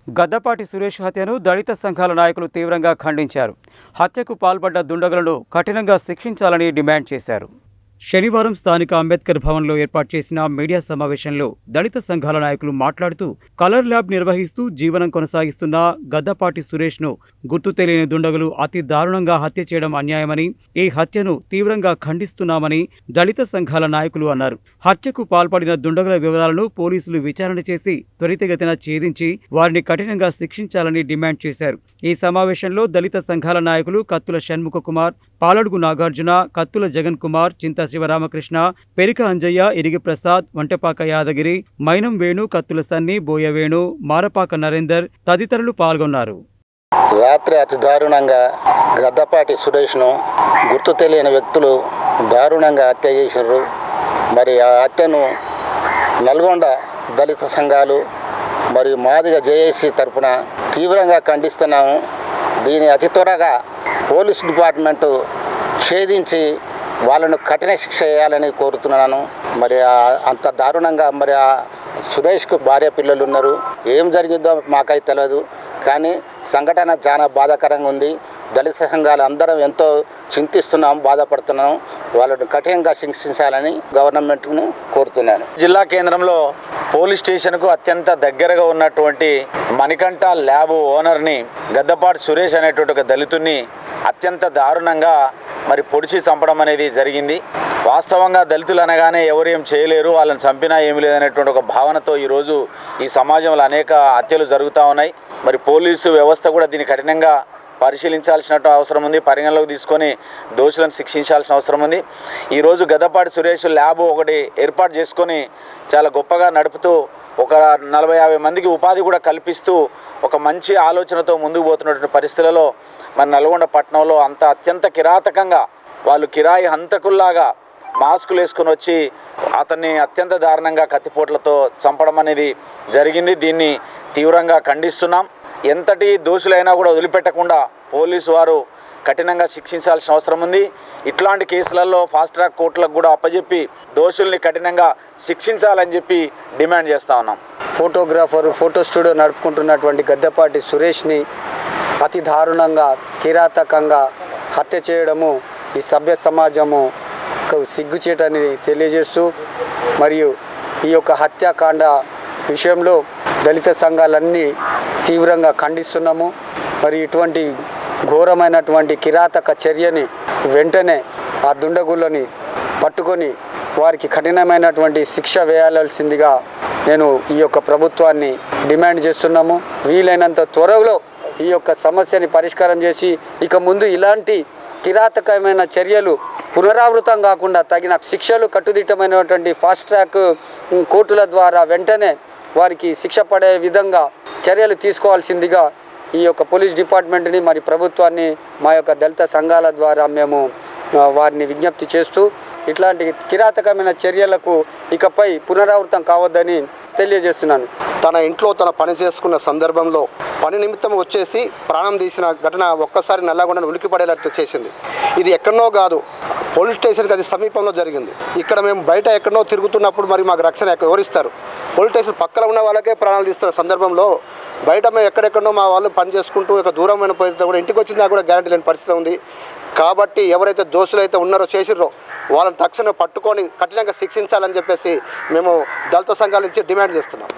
గద్దపాటి సురేష్ హత్యను దళిత సంఘాల నాయకులు తీవ్రంగా ఖండించారు. హత్యకు పాల్పడ్డ దుండగులను కఠినంగా శిక్షించాలని డిమాండ్ చేశారు. శనివారం స్థానిక అంబేద్కర్ భవన్లో ఏర్పాటు చేసిన మీడియా సమావేశంలో దళిత సంఘాల నాయకులు మాట్లాడుతూ కలర్ ల్యాబ్ నిర్వహిస్తూ జీవనం కొనసాగిస్తున్న గద్దపాటి సురేష్ను గుర్తు తెలియని దుండగులు అతి దారుణంగా హత్య చేయడం అన్యాయమని, ఈ హత్యను తీవ్రంగా ఖండిస్తున్నామని దళిత సంఘాల నాయకులు అన్నారు. హత్యకు పాల్పడిన దుండగుల వివరాలను పోలీసులు విచారణ చేసి త్వరితగతిన ఛేదించి వారిని కఠినంగా శిక్షించాలని డిమాండ్ చేశారు. ఈ సమావేశంలో దళిత సంఘాల నాయకులు కత్తుల షణ్ముఖ కుమార్, పాలడుగు నాగార్జున, కత్తుల జగన్ కుమార్, చింత శివరామకృష్ణ, పెరిక అంజయ్య, ఇరిగి ప్రసాద్, వంటపాక యాదగిరి, మైనం వేణు, కత్తుల సన్ని, బోయ వేణు, మారపాక నరేందర్ తదితరులు పాల్గొన్నారు. రాత్రి అతి దారుణంగా గద్దపాటి సురేష్ను గుర్తు తెలియని వ్యక్తులు దారుణంగా హత్య చేశారు. మరి ఆ హత్యను నల్గొండ దళిత సంఘాలు మరియు మాదిగ జేఏసీ తరఫున తీవ్రంగా ఖండిస్తున్నాము. దీని అతి త్వరగా పోలీస్ డిపార్ట్మెంటు ఛేదించి వాళ్ళను కఠిన శిక్ష చేయాలని కోరుతున్నాను. మరి అంత దారుణంగా మరి ఆ సురేష్కు భార్య పిల్లలు ఉన్నారు. ఏం జరిగిందో మాకైతే తెలియదు, కానీ సంఘటన చాలా బాధాకరంగా ఉంది. దళిత సంఘాలు అందరం ఎంతో చింతిస్తున్నాం, బాధపడుతున్నాం. వాళ్ళను కఠినంగా శిక్షించాలని గవర్నమెంట్ను కోరుతున్నాను. జిల్లా కేంద్రంలో పోలీస్ స్టేషన్కు అత్యంత దగ్గరగా ఉన్నటువంటి మణికంఠ ల్యాబ్ ఓనర్ని గద్దపాటి సురేష్ అనేటువంటి ఒక దళితుడిని అత్యంత దారుణంగా మరి పొడిచి చంపడం అనేది జరిగింది. వాస్తవంగా దళితులు అనగానే ఎవరు ఏం చేయలేరు, వాళ్ళని చంపినా ఏమి లేదనేటువంటి ఒక భావనతో ఈరోజు ఈ సమాజంలో అనేక హత్యలు జరుగుతూ ఉన్నాయి. మరి పోలీసు వ్యవస్థ కూడా దీన్ని కఠినంగా పరిశీలించాల్సిన అవసరం ఉంది, పరిగణలోకి తీసుకొని దోషులను శిక్షించాల్సిన అవసరం ఉంది. ఈరోజు గద్దపాటి సురేష్ ల్యాబ్ ఒకటి ఏర్పాటు చేసుకొని చాలా గొప్పగా నడుపుతూ ఒక 40-50 మందికి ఉపాధి కూడా కల్పిస్తూ ఒక మంచి ఆలోచనతో ముందుకు పోతున్నటువంటి పరిస్థితులలో మన నల్గొండ పట్టణంలో అత్యంత కిరాతకంగా వాళ్ళు కిరాయి హంతకుల్లాగా మాస్కులు వేసుకొని వచ్చి అతన్ని అత్యంత దారుణంగా కత్తిపోట్లతో చంపడం అనేది జరిగింది. దీన్ని తీవ్రంగా ఖండిస్తున్నాం. ఎంతటి దోషులైనా కూడా వదిలిపెట్టకుండా పోలీసు వారు కఠినంగా శిక్షించాల్సిన అవసరం ఉంది. ఇట్లాంటి కేసులలో ఫాస్ట్ ట్రాక్ కోర్టులకు కూడా అప్పచెప్పి దోషుల్ని కఠినంగా శిక్షించాలని చెప్పి డిమాండ్ చేస్తూ ఉన్నాం. ఫోటోగ్రాఫర్ ఫోటో స్టూడియో నడుపుకుంటున్నటువంటి గద్దపాటి సురేష్ని అతి దారుణంగా కిరాతకంగా హత్య చేయడము ఈ సభ్య సమాజము సిగ్గుచేటని తెలియజేస్తూ, మరియు ఈ యొక్క హత్యాకాండ విషయంలో దళిత సంఘాలన్నీ తీవ్రంగా ఖండిస్తున్నాము. మరి ఇటువంటి ఘోరమైనటువంటి కిరాతక చర్యని వెంటనే ఆ దుండగులని పట్టుకొని వారికి కఠినమైనటువంటి శిక్ష వేయాల్సిందిగా నేను ఈ యొక్క ప్రభుత్వాన్ని డిమాండ్ చేస్తున్నాము. వీలైనంత త్వరలో ఈ యొక్క సమస్యని పరిష్కారం చేసి ఇక ముందు ఇలాంటి కిరాతకమైన చర్యలు పునరావృతం కాకుండా తగిన శిక్షలు కట్టుదిట్టమైనటువంటి ఫాస్ట్ ట్రాక్ కోర్టుల ద్వారా వెంటనే వారికి శిక్ష పడే విధంగా చర్యలు తీసుకోవాల్సిందిగా ఈ యొక్క పోలీస్ డిపార్ట్మెంట్ని మరి ప్రభుత్వాన్ని మా యొక్క దళిత సంఘాల ద్వారా మేము వారిని విజ్ఞప్తి చేస్తూ ఇట్లాంటి కిరాతకమైన చర్యలకు ఇకపై పునరావృతం కావద్దని తెలియజేస్తున్నాను. తన ఇంట్లో తన పని చేసుకున్న సందర్భంలో పని నిమిత్తం వచ్చేసి ప్రాణం తీసిన ఘటన ఒక్కసారి నల్లగొండను ఉలికిపడేటట్టు చేసింది. ఇది ఎక్కడనో కాదు, పోలీస్ స్టేషన్కి అది సమీపంలో జరిగింది. ఇక్కడ మేము బయట ఎక్కడనో తిరుగుతున్నప్పుడు మరి మాకు రక్షణ ఎవరిస్తారు? పోలీస్ స్టేషన్ పక్కన ఉన్న వాళ్ళకే ప్రాణాలు తీస్తున్న సందర్భంలో బయట మేము ఎక్కడెక్కడో మా వాళ్ళు పని చేసుకుంటూ ఒక దూరమైన పోయితే కూడా ఇంటికి వచ్చినా కూడా గ్యారంటీ లేని పరిస్థితి ఉంది. కాబట్టి ఎవరైతే దోషులు అయితే ఉన్నారో చేసిర్రో వాళ్ళని తక్షణం పట్టుకొని కఠినంగా శిక్షించాలని చెప్పేసి మేము దళిత సంఘాల నుంచి డిమాండ్ చేస్తున్నాం.